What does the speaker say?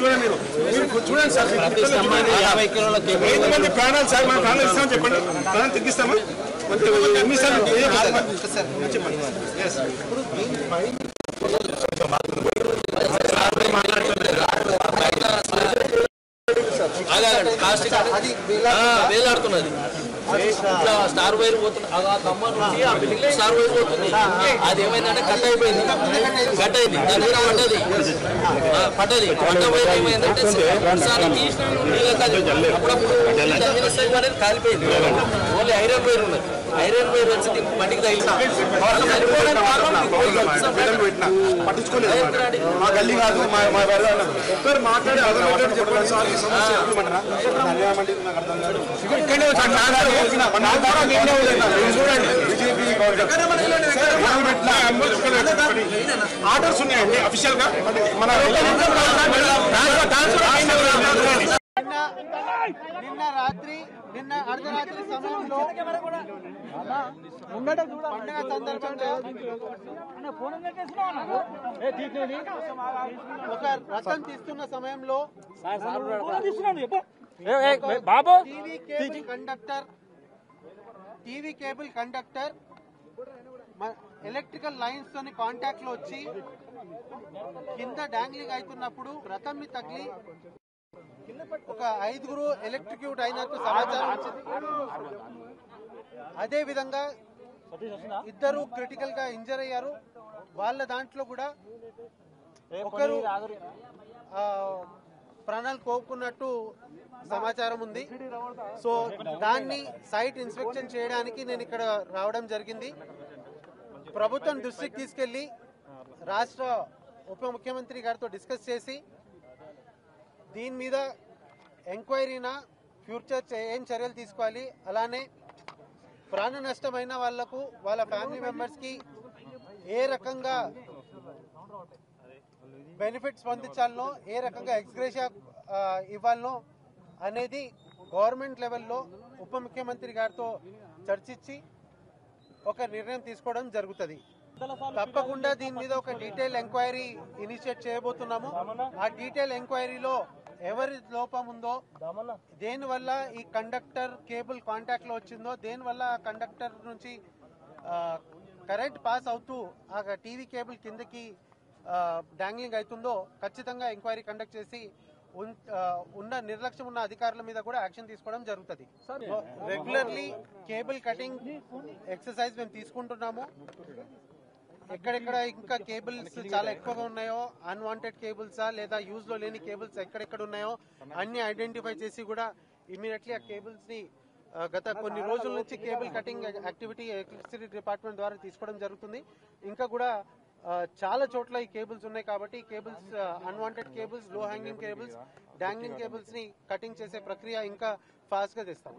చూడండి మీరు చూడండి సార్ 50 కిలోల 5 మంది ప్రాణాలు సార్ మన ప్రాణాలు ఇస్తామని చెప్పండి ప్రాణాలు తగ్గిస్తామా ఎన్నిసార్లు చెప్పండి వేలాడుతున్నది స్టార్ వైర్ పోతుంది స్టార్ వైర్ పోతుంది అది ఏమైందంటే కట్ అయిపోయింది దాని మీద పడ్డది వంట వైర్ ఏమైందంటే అప్పుడప్పుడు కాలిపోయింది ఓన్లీ ఐరన్ వైర్ ఉన్నది ఐరన్ వైర్ వచ్చి బండికి పట్టించుకోలేదు మా గల్లీ కాదు ఒక్కరు మాట్లాడి అర్థం చెప్పండి సార్ ఈ సమస్య ఆర్డర్స్ ఉన్నాయండి అఫీషియల్ గా మన నిన్న అర్ధరాత్రి సమయంలో పండుగ సందర్భంగా ఒక రథం తీస్తున్న సమయంలో TV cable conductor electrical lines తోని కాంటాక్ట్ లో వచ్చి కింద డాంగ్లింగ్ అవుతున్నప్పుడు రథం ని తగిలి ఒక 5 ఎలక్ట్రిక్యూట్ అయినట్టు సమాచారం వచ్చింది. అదే విధంగా 2 క్రిటికల్ గా ఇంజర్ అయ్యారు. వాళ్ళ దాంట్లో కూడా ఒకరు ప్రాణాలు కోరుకున్నట్టు సమాచారం ఉంది. సో దాన్ని సైట్ ఇన్స్పెక్షన్ చేయడానికి నేను ఇక్కడ రావడం జరిగింది. ప్రభుత్వం దృష్టికి తీసుకెళ్లి రాష్ట్ర ఉప ముఖ్యమంత్రి గారితో డిస్కస్ చేసి దీని మీద ఎంక్వైరీనా ఫ్యూచర్ ఏం చర్యలు తీసుకోవాలి, అలానే ప్రాణ నష్టమైన వాళ్లకు వాళ్ళ ఫ్యామిలీ మెంబర్స్ కి ఏ రకంగా బెనిఫిట్స్ పొందించాలనో ఏ రకంగా ఎక్స్గ్రేషియా ఇవ్వాలనో అనేది గవర్నమెంట్ లెవెల్లో ఉప ముఖ్యమంత్రి గారితో చర్చించి ఒక నిర్ణయం తీసుకోవడం జరుగుతుంది. తప్పకుండా దీని మీద ఒక డీటెయిల్ ఎంక్వైరీ ఇనిషియేట్ చేయబోతున్నాము. ఆ డీటెయిల్ ఎంక్వైరీలో ఎవరి లోపం ఉందో, దేనివల్ల ఈ కండక్టర్ కేబుల్ కాంటాక్ట్ లో వచ్చిందో, దేనివల్ల ఆ కండక్టర్ నుంచి కరెంట్ పాస్ అవుతూ ఆ టీవీ కేబుల్ కిందకి డాంగ్లింగ్ అవుతుందో ఖచ్చితంగా ఎంక్వైరీ కండక్ట్ చేసి ఉన్న నిర్లక్ష్యం ఉన్న అధికారుల మీద కూడా యాక్షన్ తీసుకోవడం జరుగుతుంది. రెగ్యులర్లీ కేబుల్ కటింగ్ ఎక్సర్సైజ్ మేము తీసుకుంటున్నాము. ఎక్కడెక్కడ ఇంకా కేబుల్స్ చాలా ఎక్కువగా ఉన్నాయో, అన్వాంటెడ్ కేబుల్సా లేదా యూజ్ లో లేని కేబుల్స్ ఎక్కడెక్కడ ఉన్నాయో అన్ని ఐడెంటిఫై చేసి కూడా ఇమీడియట్లీ ఆ కేబుల్స్ ని గత కొన్ని రోజుల నుంచి cable cutting activity electricity department ద్వారా తీసుకోవడం జరుగుతుంది. ఇంకా కూడా చాలా చోట్ల ఈ కేబుల్స్ ఉన్నాయి కాబట్టి కేబుల్స్ అన్వాంటెడ్ కేబుల్స్, లో హ్యాంగింగ్ కేబుల్స్, డాంగ్లింగ్ కేబుల్స్ ని కటింగ్ చేసే ప్రక్రియ ఇంకా ఫాస్ట్ గా చేస్తాం.